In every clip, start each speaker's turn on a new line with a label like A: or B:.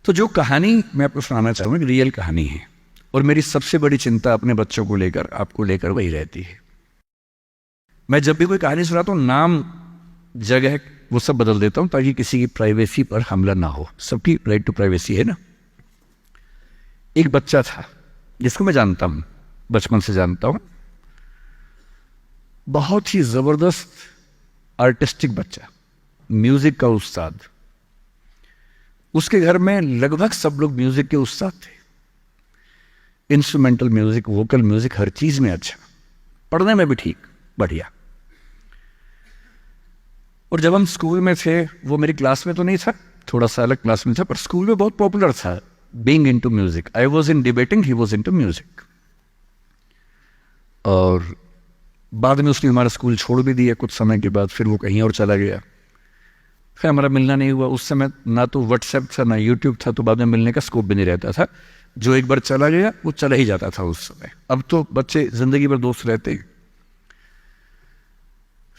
A: तो जो कहानी मैं आपको सुनाना चाहूँगा एक रियल कहानी है, और मेरी सबसे बड़ी चिंता अपने बच्चों को लेकर, आपको लेकर वही रहती है। मैं जब भी कोई कहानी सुनाता हूँ, नाम, जगह, वो सब बदल देता हूँ ताकि किसी की प्राइवेसी पर हमला ना हो। सबकी राइट टू प्राइवेसी है ना। एक बच्चा था जिसको मैं जानता हूँ, बचपन से जानता हूँ, बहुत ही जबरदस्त आर्टिस्टिक बच्चा, म्यूजिक का उस्ताद। उसके घर में लगभग सब लोग म्यूजिक के उस्ताद थे, इंस्ट्रूमेंटल म्यूजिक, वोकल म्यूजिक, हर चीज में अच्छा, पढ़ने में भी ठीक, बढ़िया। और जब हम स्कूल में थे, वो मेरी क्लास में तो नहीं था, थोड़ा सा अलग क्लास में था, पर स्कूल में बहुत पॉपुलर था being into music. I was in debating, he was into music. और बाद में उसने हमारा स्कूल छोड़ भी दिया कुछ समय के बाद, फिर वो कहीं और चला गया, फिर हमारा मिलना नहीं हुआ। उस समय ना तो व्हाट्सएप था ना यूट्यूब था, तो बाद में मिलने का स्कोप भी नहीं रहता था। जो एक बार चला गया वो चला ही जाता था उस समय। अब तो बच्चे जिंदगी भर दोस्त रहते हैं।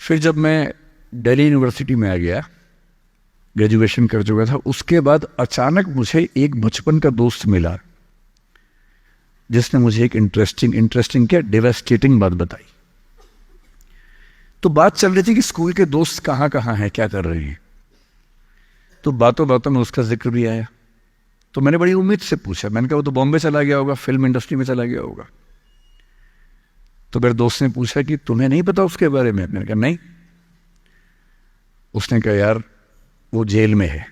A: फिर जब मैं दिल्ली यूनिवर्सिटी में आ गया, ग्रेजुएशन कर चुका था, उसके बाद अचानक मुझे एक बचपन का दोस्त मिला जिसने मुझे एक इंटरेस्टिंग क्या, डेवास्टेटिंग बात बताई। तो बात चल रही थी कि स्कूल के दोस्त कहाँ कहाँ हैं, क्या कर रहे हैं। तो बातों बातों में उसका जिक्र भी आया। तो मैंने बड़ी उम्मीद से पूछा, मैंने कहा वो तो बॉम्बे चला गया होगा, फिल्म इंडस्ट्री में चला गया होगा। तो मेरे दोस्त ने पूछा कि तुम्हें नहीं पता उसके बारे में? मैंने कहा नहीं। उसने कहा यार वो जेल में है,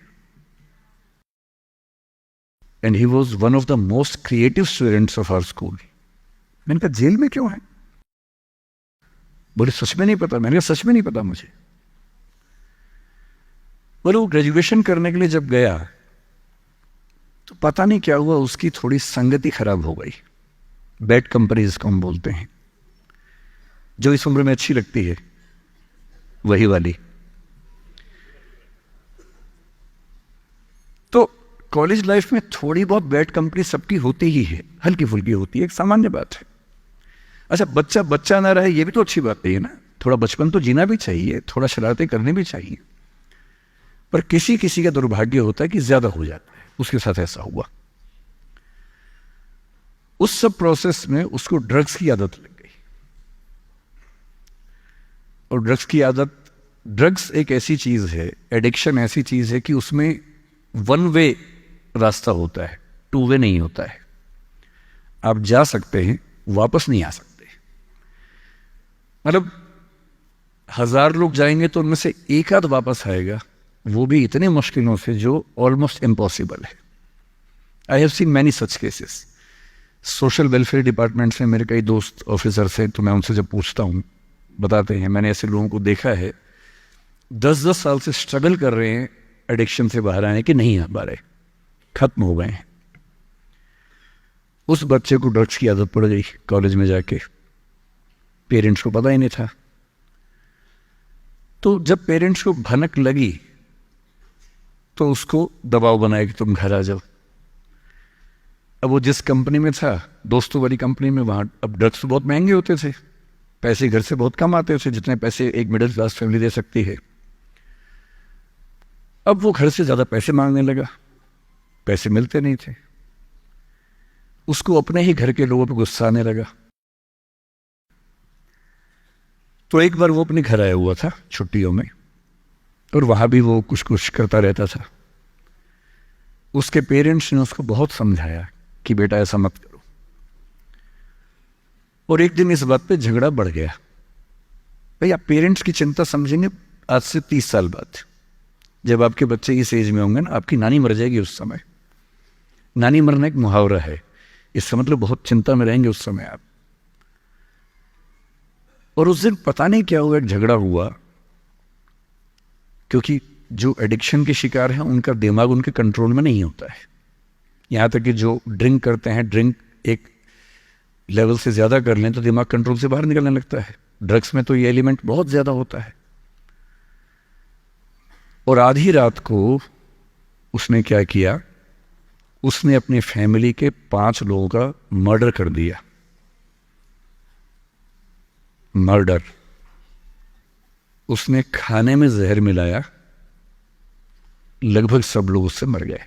A: and he was one of the most creative students of our school. मैंने कहा जेल में क्यों है? बोले सच में नहीं पता। मैंने कहा सच में नहीं पता मुझे। बोले वो ग्रेजुएशन करने के लिए जब गया तो पता नहीं क्या हुआ, उसकी थोड़ी संगति खराब हो गई। बैड कंपनी जिसको हम बोलते हैं, जो इस उम्र में अच्छी लगती है, वही वाली। तो कॉलेज लाइफ में थोड़ी बहुत बैड कंपनी सबकी होती ही है, हल्की फुल्की होती है, एक सामान्य बात है। अच्छा, बच्चा बच्चा ना रहे ये भी तो अच्छी बात नहीं है ना। थोड़ा बचपन तो जीना भी चाहिए, थोड़ा शरारतें करनी भी चाहिए। पर किसी किसी का दुर्भाग्य होता है कि ज्यादा हो जाता है। उसके साथ ऐसा हुआ। उस सब प्रोसेस में उसको ड्रग्स की आदत लग गई। और ड्रग्स की आदत, ड्रग्स एक ऐसी चीज है, एडिक्शन ऐसी चीज है कि उसमें वन वे रास्ता होता है, टू वे नहीं होता है। आप जा सकते हैं, वापस नहीं आ सकते। मतलब 1000 लोग जाएंगे तो उनमें से एक आध वापस आएगा, वो भी इतने मुश्किलों से जो ऑलमोस्ट इम्पॉसिबल है। I have seen many such cases. Social welfare department से मेरे कई दोस्त ऑफिसर से, तो मैं उनसे जब पूछता हूँ बताते हैं, मैंने ऐसे लोगों को देखा है 10-10 साल से स्ट्रगल कर रहे हैं एडिक्शन से बाहर आने के, नहीं आ पा रहे, खत्म हो गए हैं। उस बच्चे को ड्रग्स की आदत पड़ गई कॉलेज में जाके, पेरेंट्स को पता ही नहीं था। तो जब पेरेंट्स को भनक लगी तो उसको दबाव बनाया कि तुम घर आ जाओ। अब वो जिस कंपनी में था, दोस्तों वाली कंपनी में, वहां अब ड्रग्स तो बहुत महंगे होते थे, पैसे घर से बहुत कम आते थे, जितने पैसे एक मिडिल क्लास फैमिली दे सकती है। अब वो घर से ज्यादा पैसे मांगने लगा, पैसे मिलते नहीं थे। उसको अपने ही घर के लोगों पर गुस्सा आने लगा। तो एक बार वो अपने घर आया हुआ था छुट्टियों में, और वहां भी वो कुछ कुछ करता रहता था। उसके पेरेंट्स ने उसको बहुत समझाया कि बेटा ऐसा मत करो। और एक दिन इस बात पे झगड़ा बढ़ गया। भाई आप पेरेंट्स की चिंता समझेंगे आज से 30 साल बाद, जब आपके बच्चे इस एज में होंगे ना, आपकी नानी मर जाएगी उस समय। नानी मरना एक मुहावरा है, इसका मतलब बहुत चिंता में रहेंगे उस समय आप। और उस दिन पता नहीं क्या हुआ, एक झगड़ा हुआ, क्योंकि जो एडिक्शन के शिकार हैं उनका दिमाग उनके कंट्रोल में नहीं होता है। यहाँ तक कि जो ड्रिंक करते हैं, ड्रिंक एक लेवल से ज़्यादा कर लें तो दिमाग कंट्रोल से बाहर निकलने लगता है। ड्रग्स में तो ये एलिमेंट बहुत ज़्यादा होता है। और आधी रात को उसने क्या किया, उसने अपनी फैमिली के 5 लोगों का मर्डर कर दिया। मर्डर। उसने खाने में जहर मिलाया, लगभग सब लोग उससे मर गए।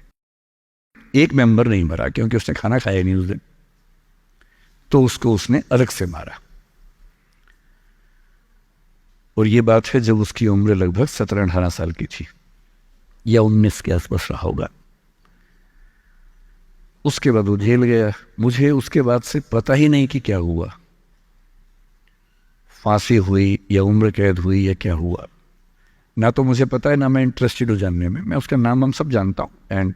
A: एक मेंबर नहीं मरा क्योंकि उसने खाना खाया नहीं उस दिन, तो उसको उसने अलग से मारा। और ये बात है जब उसकी उम्र लगभग 17-18 साल की थी या 19 के आसपास रहा होगा। उसके बाद वो जेल गया। मुझे उसके बाद से पता ही नहीं कि क्या हुआ, फांसी हुई या उम्र कैद हुई या क्या हुआ, ना तो मुझे पता है ना मैं इंटरेस्टेड हूँ जानने में। मैं उसका नाम हम सब जानता हूँ, एंड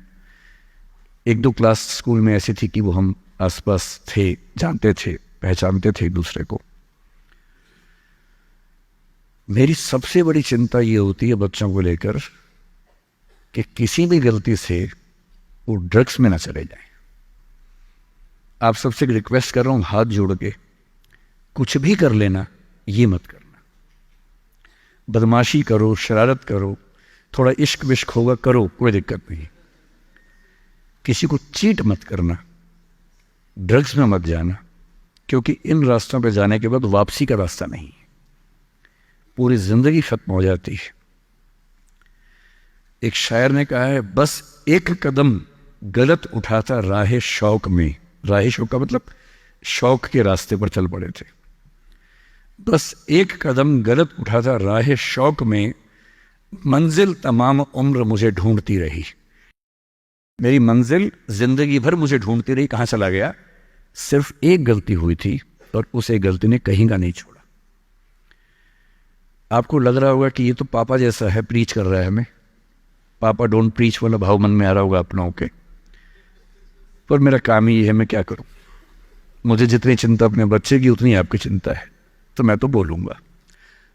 A: एक दो क्लास स्कूल में ऐसी थी कि वो हम आसपास थे, जानते थे, पहचानते थे एक दूसरे को। मेरी सबसे बड़ी चिंता ये होती है बच्चों को लेकर कि किसी भी गलती से वो ड्रग्स में ना चले जाएं। आप सबसे रिक्वेस्ट कर रहा हूं हाथ जोड़ के, कुछ भी कर लेना, ये मत करना। बदमाशी करो, शरारत करो, थोड़ा इश्क विश्क होगा करो, कोई दिक्कत नहीं। किसी को चीट मत करना, ड्रग्स में मत जाना, क्योंकि इन रास्तों पे जाने के बाद वापसी का रास्ता नहीं है, पूरी जिंदगी खत्म हो जाती है। एक शायर ने कहा है, बस एक कदम गलत उठाता राह शौक में, राह शौक का मतलब शौक के रास्ते पर चल पड़े थे। बस एक कदम गलत उठाता राह शौक में, मंजिल तमाम उम्र मुझे ढूंढती रही। मेरी मंजिल जिंदगी भर मुझे ढूंढती रही, कहां चला गया? सिर्फ एक गलती हुई थी और उस एक गलती ने कहीं का नहीं छोड़ा। आपको लग रहा होगा कि ये तो पापा जैसा है, प्रीच कर रहा है हमें, पापा डोंट प्रीच वाला भाव मन में आ रहा होगा आप लोगों के, पर मेरा काम ही है, मैं क्या करूं। मुझे जितनी चिंता अपने बच्चे की उतनी आपकी चिंता है, तो मैं तो बोलूंगा।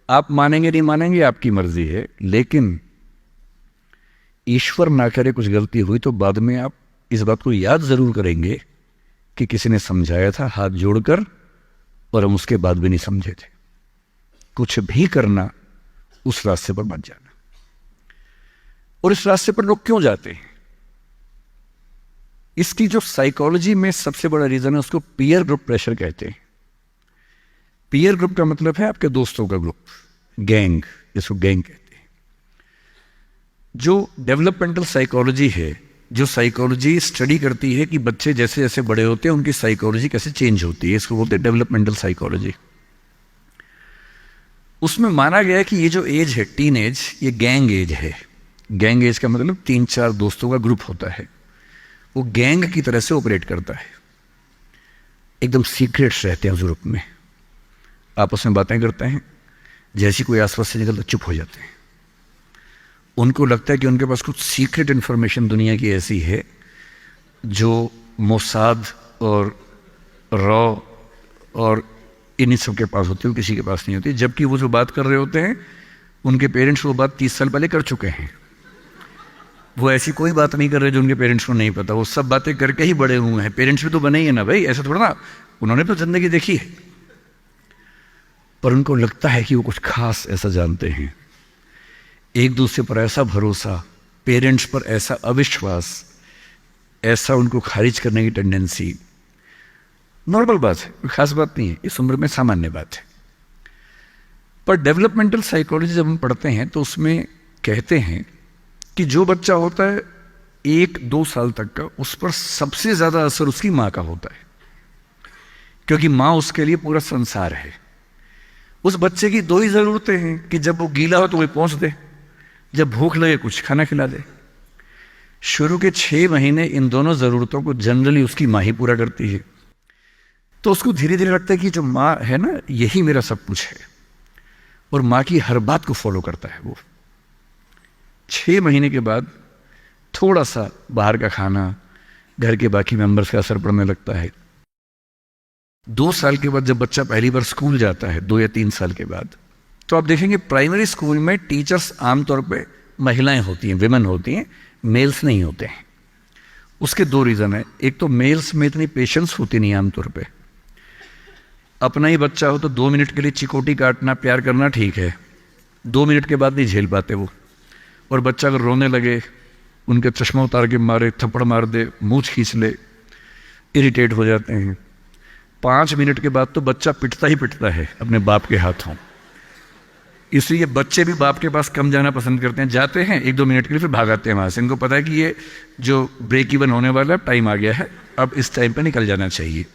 A: आप मानेंगे नहीं मानेंगे आपकी मर्जी है, लेकिन ईश्वर ना करे कुछ गलती हुई तो बाद में आप इस बात को याद जरूर करेंगे कि किसी ने समझाया था हाथ जोड़कर, और हम उसके बाद भी नहीं समझे थे। कुछ भी करना, उस रास्ते पर मत जाना। और इस रास्ते पर लोग क्यों जाते हैं? इसकी जो साइकोलॉजी में सबसे बड़ा रीजन है, उसको पीयर ग्रुप प्रेशर कहते हैं। पीयर ग्रुप का मतलब है आपके दोस्तों का ग्रुप, गैंग, जिसको गैंग कहते हैं। जो डेवलपमेंटल साइकोलॉजी है, जो साइकोलॉजी स्टडी करती है कि बच्चे जैसे जैसे बड़े होते हैं उनकी साइकोलॉजी कैसे चेंज होती है, इसको बोलते हैं डेवलपमेंटल साइकोलॉजी। उसमें माना गया है कि ये जो एज है, टीन एज, ये गैंग एज है। गैंग एज का मतलब 3-4 दोस्तों का ग्रुप होता है, वो गैंग की तरह से ऑपरेट करता है। एकदम सीक्रेट्स रहते हैं ग्रुप में, आपस में बातें करते हैं, जैसी कोई आसपास से निकलता चुप हो जाते हैं। उनको लगता है कि उनके पास कुछ सीक्रेट इंफॉर्मेशन दुनिया की ऐसी है जो मोसाद और रॉ और इन्हीं सब के पास होती है, किसी के पास नहीं होती। जबकि वो जो बात कर रहे होते हैं उनके पेरेंट्स वो बात 30 साल पहले कर चुके हैं। वो ऐसी कोई बात नहीं कर रहे जो उनके पेरेंट्स को नहीं पता, वो सब बातें करके ही बड़े हुए हैं। पेरेंट्स भी तो बने ही है ना भाई, ऐसा थोड़ा ना, उन्होंने तो जिंदगी देखी है। पर उनको लगता है कि वो कुछ खास ऐसा जानते हैं। एक दूसरे पर ऐसा भरोसा, पेरेंट्स पर ऐसा अविश्वास, ऐसा उनको खारिज करने की टेंडेंसी, नॉर्मल बात है, कोई खास बात नहीं है, इस उम्र में सामान्य बात है। पर डेवलपमेंटल साइकोलॉजी जब हम पढ़ते हैं तो उसमें कहते हैं कि जो बच्चा होता है 1-2 साल तक का, उस पर सबसे ज्यादा असर उसकी माँ का होता है, क्योंकि माँ उसके लिए पूरा संसार है। उस बच्चे की 2 ही जरूरतें हैं कि जब वो गीला हो तो वही पहुंच दे, जब भूख लगे कुछ खाना खिला दे। शुरू के 6 महीने इन दोनों जरूरतों को जनरली उसकी माँ ही पूरा करती है। तो उसको धीरे धीरे लगता है कि जो माँ है ना, यही मेरा सब कुछ है, और माँ की हर बात को फॉलो करता है वो। 6 महीने के बाद थोड़ा सा बाहर का खाना, घर के बाकी मेंबर्स का असर पड़ने लगता है। 2 साल के बाद जब बच्चा पहली बार स्कूल जाता है, 2 या 3 साल के बाद, तो आप देखेंगे प्राइमरी स्कूल में टीचर्स आमतौर पे महिलाएं होती हैं, विमेन होती हैं, मेल्स नहीं होते हैं। उसके 2 रीज़न है। एक तो मेल्स में इतनी पेशेंस होती नहीं आमतौर पे। अपना ही बच्चा हो तो 2 मिनट के लिए चिकोटी काटना, प्यार करना ठीक है, 2 मिनट के बाद नहीं झेल पाते वो। और बच्चा अगर रोने लगे, उनके चश्मा उतार के मारे, थप्पड़ मार दे, मूंछ खींच ले, इरिटेट हो जाते हैं। 5 मिनट के बाद तो बच्चा पिटता ही पिटता है अपने बाप के हाथों। इसलिए बच्चे भी बाप के पास कम जाना पसंद करते हैं, जाते हैं 1-2 मिनट के लिए फिर भाग आते हैं वहाँ से। इनको पता है कि ये जो ब्रेक इवन होने वाला टाइम आ गया है, अब इस टाइम पे निकल जाना चाहिए।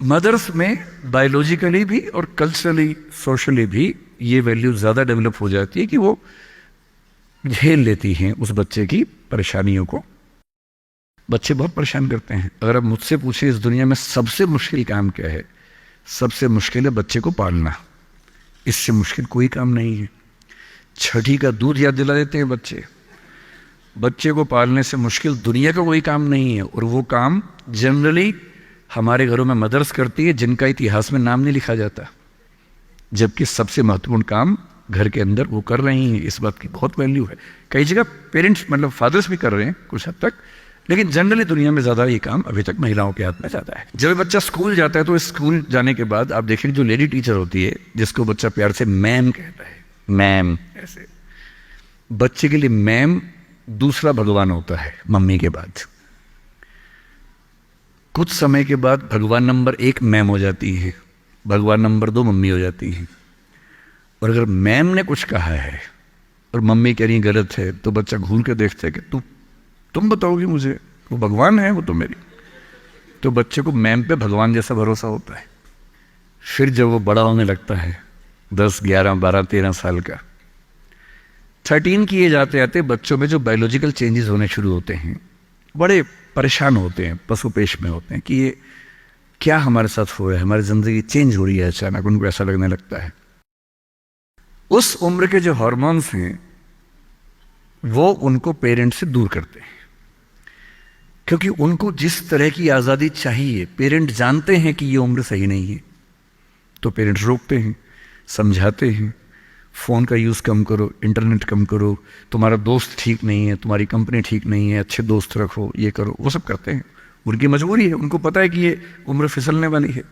A: मदर्स में बायोलॉजिकली भी और कल्चरली सोशली भी ये वैल्यू ज़्यादा डेवलप हो जाती है कि वो झेल लेती हैं उस बच्चे की परेशानियों को। बच्चे बहुत परेशान करते हैं। अगर आप मुझसे पूछें इस दुनिया में सबसे मुश्किल काम क्या है, सबसे मुश्किल है बच्चे को पालना। इससे मुश्किल कोई काम नहीं है। छठी का दूध याद दिला देते हैं बच्चे। बच्चे को पालने से मुश्किल दुनिया का कोई काम नहीं है, और वो काम जनरली हमारे घरों में मदर्स करती है, जिनका इतिहास में नाम नहीं लिखा जाता, जबकि सबसे महत्वपूर्ण काम घर के अंदर वो कर रही हैं। इस बात की बहुत वैल्यू है। कई जगह पेरेंट्स मतलब फादर्स भी कर रहे हैं कुछ हद तक, लेकिन जनरली दुनिया में ज़्यादा ये काम अभी तक महिलाओं के हाथ में जाता है। जब बच्चा स्कूल जाता है तो स्कूल जाने के बाद आप देखेंगे जो लेडी टीचर होती है, जिसको बच्चा प्यार से मैम कहता है, मैम, ऐसे बच्चे के लिए मैम दूसरा भगवान होता है मम्मी के बाद। कुछ समय के बाद भगवान नंबर 1 मैम हो जाती है, भगवान नंबर 2 मम्मी हो जाती है। और अगर मैम ने कुछ कहा है और मम्मी कह रही गलत है, तो बच्चा घूर के देखता है कि तुम बताओगी मुझे, वो भगवान है वो तो मेरी। तो बच्चे को मैम पे भगवान जैसा भरोसा होता है। फिर जब वो बड़ा होने लगता है 10, 11, 12, 13 साल का, 13 की एज आते आते बच्चों में जो बायोलॉजिकल चेंजेस होने शुरू होते हैं, बड़े परेशान होते हैं, पशुपेश में होते हैं कि ये क्या हमारे साथ हो रहा है, हमारी ज़िंदगी चेंज हो रही है अचानक, उनको ऐसा लगने लगता है। उस उम्र के जो हार्मोन्स हैं वो उनको पेरेंट्स से दूर करते हैं, क्योंकि उनको जिस तरह की आज़ादी चाहिए, पेरेंट जानते हैं कि ये उम्र सही नहीं है, तो पेरेंट्स रोकते हैं, समझाते हैं, फ़ोन का यूज़ कम करो, इंटरनेट कम करो, तुम्हारा दोस्त ठीक नहीं है, तुम्हारी कंपनी ठीक नहीं है, अच्छे दोस्त रखो, ये करो, वो सब करते हैं। उनकी मजबूरी है, उनको पता है कि ये उम्र फिसलने वाली है।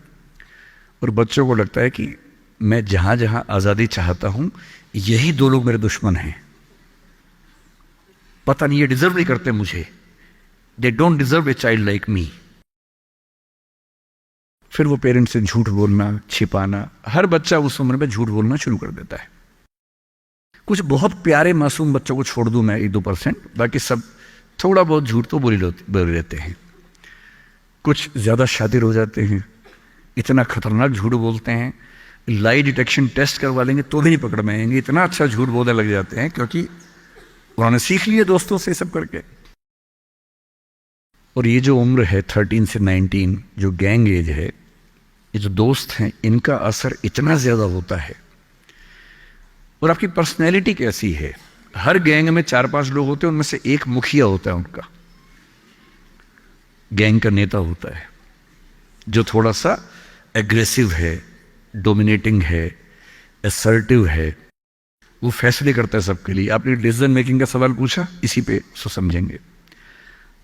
A: और बच्चों को लगता है कि मैं जहाँ जहाँ आज़ादी चाहता हूँ, यही 2 लोग मेरे दुश्मन हैं, पता नहीं ये डिजर्व नहीं करते मुझे, they don't deserve a child like me. फिर वो पेरेंट्स से झूठ बोलना, छिपाना, हर बच्चा उस उम्र में झूठ बोलना शुरू कर देता है। कुछ बहुत प्यारे मासूम बच्चों को छोड़ दूं मैं 1-2%, बाकी सब थोड़ा बहुत झूठ तो बोल लेते हैं। कुछ ज़्यादा शातिर हो जाते हैं, इतना खतरनाक झूठ बोलते हैं, लाई डिटेक्शन टेस्ट करवा लेंगे तो भी नहीं पकड़ में आएंगे, इतना अच्छा झूठ बोलने लग जाते हैं, क्योंकि उन्होंने सीख लिया दोस्तों से सब करके। और ये जो उम्र है 13 से 19, जो गैंग एज है, ये जो दोस्त हैं, इनका असर इतना ज़्यादा होता है। और आपकी पर्सनैलिटी कैसी है, हर गैंग में 4-5 लोग होते हैं, उनमें से एक मुखिया होता है, उनका गैंग का नेता होता है, जो थोड़ा सा एग्रेसिव है, डोमिनेटिंग है, असर्टिव है, वो फैसले करता है सबके लिए। आपने डिसीजन मेकिंग का सवाल पूछा, इसी पे सो समझेंगे।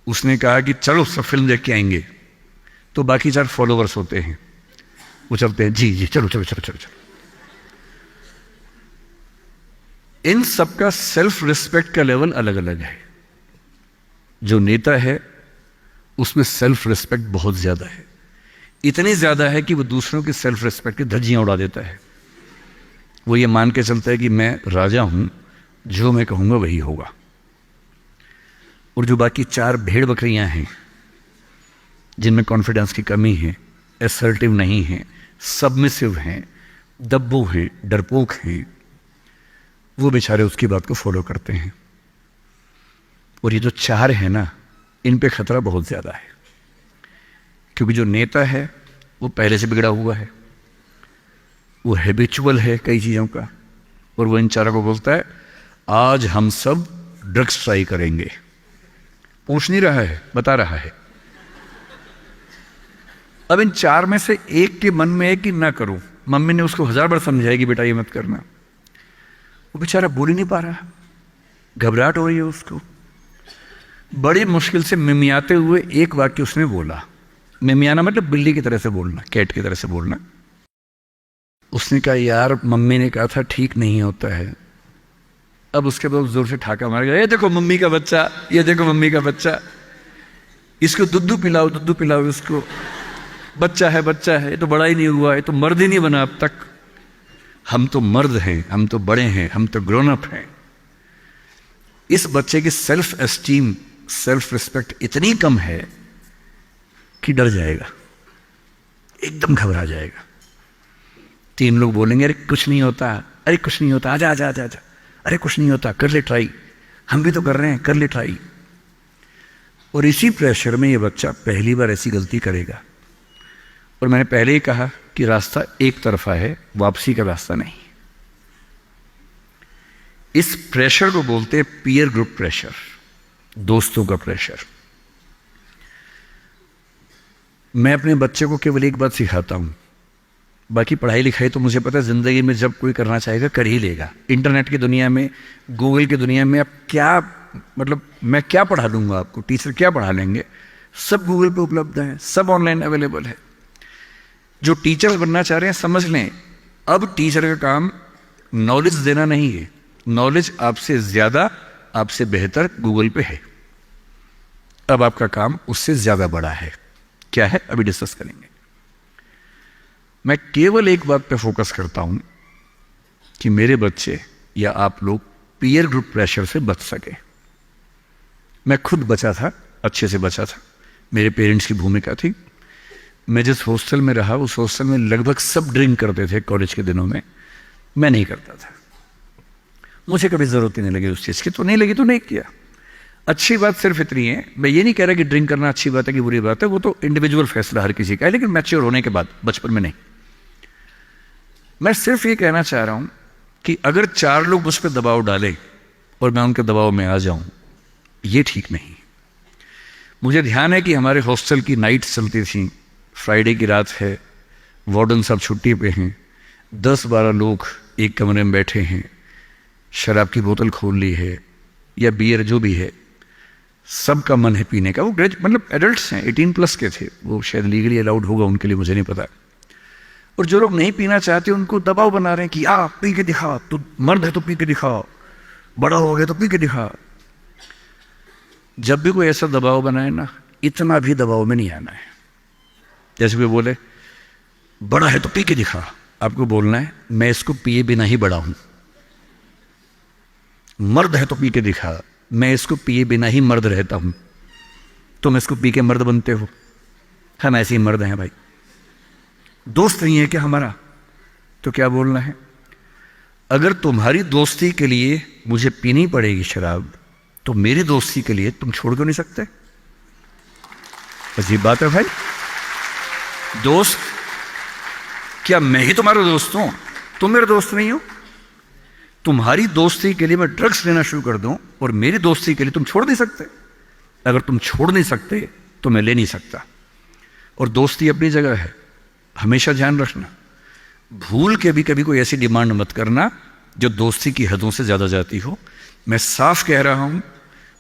A: उसने कहा कि चलो सब फिल्म देख के आएंगे, तो बाकी 4 फॉलोवर्स होते हैं, वो चलते हैं, जी जी चलो चलो चलो चलो चलो। इन सबका सेल्फ रिस्पेक्ट का लेवल अलग अलग है। जो नेता है उसमें सेल्फ रिस्पेक्ट बहुत ज्यादा है, इतनी ज्यादा है कि वो दूसरों की सेल्फ रिस्पेक्ट की धज्जियां उड़ा देता है। वो ये मान के चलता है कि मैं राजा हूं, जो मैं कहूंगा वही होगा। और जो बाकी 4 भेड़ बकरियां हैं, जिनमें कॉन्फिडेंस की कमी है, असर्टिव नहीं है, सबमिसिव हैं, दब्बू हैं, डरपोक हैं, वो बेचारे उसकी बात को फॉलो करते हैं। और ये जो 4 है ना, इन पे खतरा बहुत ज्यादा है, क्योंकि जो नेता है वो पहले से बिगड़ा हुआ है, वो हैबिचुअल है कई चीज़ों का, और वो इन 4 को बोलता है आज हम सब ड्रग्स ट्राई करेंगे। पूछ नहीं रहा है, बता रहा है। अब इन 4 में से एक के मन में है कि ना करूं, मम्मी ने उसको 1000 बार समझाएगी बेटा ये मत करना, वो बेचारा बोल ही नहीं पा रहा, घबराहट हो रही है उसको। बड़ी मुश्किल से मिमियाते हुए एक वाक्य उसने बोला। मिमियाना मतलब बिल्ली की तरह से बोलना, कैट की तरह से बोलना। उसने कहा यार मम्मी ने कहा था ठीक नहीं होता है। अब उसके बाद जोर से ठाका मार गया, ये देखो मम्मी का बच्चा, ये देखो मम्मी का बच्चा, इसको दुद्धू पिलाओ इसको, बच्चा है, ये तो बड़ा ही नहीं हुआ, ये तो मर्द ही नहीं बना अब तक। हम तो मर्द हैं, हम तो बड़े हैं, हम तो ग्रोन अप हैं। इस बच्चे की सेल्फ एस्टीम, सेल्फ रिस्पेक्ट इतनी कम है कि डर जाएगा, एकदम घबरा जाएगा। 3 लोग बोलेंगे अरे कुछ नहीं होता, अरे कुछ नहीं होता, आजा आजा आजा आजा, अरे कुछ नहीं होता, कर ले ट्राई, हम भी तो कर रहे हैं, कर ले ट्राई। और इसी प्रेशर में ये बच्चा पहली बार ऐसी गलती करेगा। और मैंने पहले ही कहा कि रास्ता एक तरफा है, वापसी का रास्ता नहीं। इस प्रेशर को बोलते हैं पीयर ग्रुप प्रेशर, दोस्तों का प्रेशर। मैं अपने बच्चे को केवल एक बात सिखाता हूं, बाकी पढ़ाई लिखाई तो मुझे पता है ज़िंदगी में जब कोई करना चाहेगा कर ही लेगा। इंटरनेट की दुनिया में, गूगल की दुनिया में, अब क्या मतलब मैं क्या पढ़ा दूंगा आपको, टीचर क्या पढ़ा लेंगे, सब गूगल पे उपलब्ध है, सब ऑनलाइन अवेलेबल है। जो टीचर बनना चाह रहे हैं समझ लें, अब टीचर का काम नॉलेज देना नहीं है, नॉलेज आपसे ज़्यादा, आपसे बेहतर गूगल पे है। अब आपका काम उससे ज़्यादा बड़ा है। क्या है अभी डिस्कस करेंगे। मैं केवल एक बात पे फोकस करता हूं कि मेरे बच्चे या आप लोग पीयर ग्रुप प्रेशर से बच सके। मैं खुद बचा था, अच्छे से बचा था, मेरे पेरेंट्स की भूमिका थी। मैं जिस हॉस्टल में रहा उस हॉस्टल में लगभग सब ड्रिंक करते थे कॉलेज के दिनों में, मैं नहीं करता था। मुझे कभी ज़रूरत ही नहीं लगी उस चीज़ की, तो नहीं लगी तो नहीं किया। अच्छी बात सिर्फ इतनी है, मैं ये नहीं कह रहा कि ड्रिंक करना अच्छी बात है कि बुरी बात है, वो तो इंडिविजुअल फैसला हर किसी का है, लेकिन मैच्योर होने के बाद, बचपन में नहीं। मैं सिर्फ ये कहना चाह रहा हूं कि अगर 4 लोग मुझ पर दबाव डालें और मैं उनके दबाव में आ जाऊं, ये ठीक नहीं। मुझे ध्यान है कि हमारे हॉस्टल की नाइट्स चलती थी, फ्राइडे की रात है, वार्डन साहब छुट्टी पे हैं, 10-12 लोग एक कमरे में बैठे हैं, शराब की बोतल खोल ली है या बियर जो भी है, सबका मन है पीने का। वो मतलब एडल्ट्स हैं, 18+ के थे, वो शायद लीगली अलाउड होगा उनके लिए, मुझे नहीं पता। और जो लोग नहीं पीना चाहते उनको दबाव बना रहे हैं कि आ पी के दिखा, तू मर्द है तो पी के दिखा, बड़ा हो गया तो पी के दिखा। जब भी कोई ऐसा दबाव बनाए ना, इतना भी दबाव में नहीं आना है। जैसे कोई बोले बड़ा है तो पी के दिखा, आपको बोलना है मैं इसको पिए बिना ही बड़ा हूं। मर्द है तो पी के दिखा, मैं इसको पिए बिना ही मर्द रहता हूं। तुम इसको पी के मर्द बनते हो, हम ऐसे ही मर्द हैं भाई। दोस्त नहीं है क्या हमारा, तो क्या बोलना है, अगर तुम्हारी दोस्ती के लिए मुझे पीनी पड़ेगी शराब, तो मेरी दोस्ती के लिए तुम छोड़ क्यों नहीं सकते? अजीब बात है भाई। दोस्त, क्या मैं ही तुम्हारा दोस्त हूं, तुम मेरे दोस्त नहीं हो? तुम्हारी दोस्ती के लिए मैं ड्रग्स लेना शुरू कर दूं और मेरी दोस्ती के लिए तुम छोड़ नहीं सकते? अगर तुम छोड़ नहीं सकते तो मैं ले नहीं सकता। और दोस्ती अपनी जगह है, हमेशा ध्यान रखना। भूल के भी कभी कोई ऐसी डिमांड मत करना जो दोस्ती की हदों से ज़्यादा जाती हो। मैं साफ कह रहा हूं,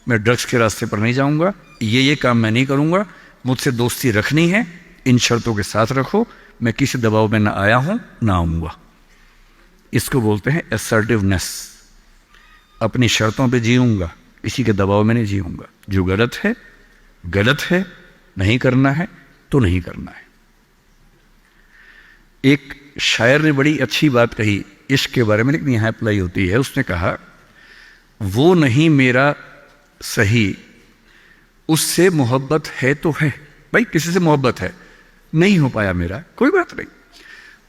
A: मैं ड्रग्स के रास्ते पर नहीं जाऊंगा, ये काम मैं नहीं करूंगा। मुझसे दोस्ती रखनी है, इन शर्तों के साथ रखो। मैं किसी दबाव में ना आया हूं ना आऊंगा। इसको बोलते हैं असर्टिवनेस। अपनी शर्तों पे जीऊंगा, किसी के दबाव में नहीं जीऊंगा। जो गलत है, नहीं करना है तो नहीं करना है। एक शायर ने बड़ी अच्छी बात कही इश्क के बारे में, लेकिन यहां अप्लाई होती है। उसने कहा, वो नहीं मेरा सही, उससे मोहब्बत है तो है। भाई किसी से मोहब्बत है, नहीं हो पाया मेरा, कोई बात नहीं।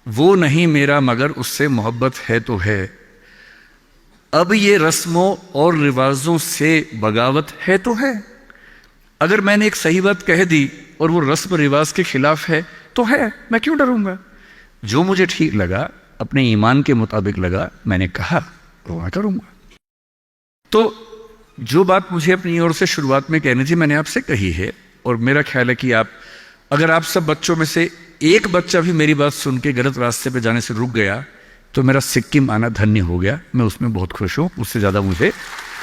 A: वो नहीं मेरा मगर उससे मोहब्बत है तो है। अब ये रस्मों और रिवाजों से बगावत है तो है। अगर मैंने एक सही बात कह दी और वो रस्म रिवाज के खिलाफ है तो है, मैं क्यों डरूंगा? जो मुझे ठीक लगा, अपने ईमान के मुताबिक लगा, मैंने कहा वो मैं करूंगा। तो जो बात मुझे अपनी ओर से शुरुआत में कहनी थी मैंने आपसे कही है। और मेरा ख्याल है कि अगर आप सब बच्चों में से एक बच्चा भी मेरी बात सुन के गलत रास्ते पे जाने से रुक गया तो मेरा सिक्किम आना धन्य हो गया। मैं उसमें बहुत खुश हूं, उससे ज़्यादा मुझे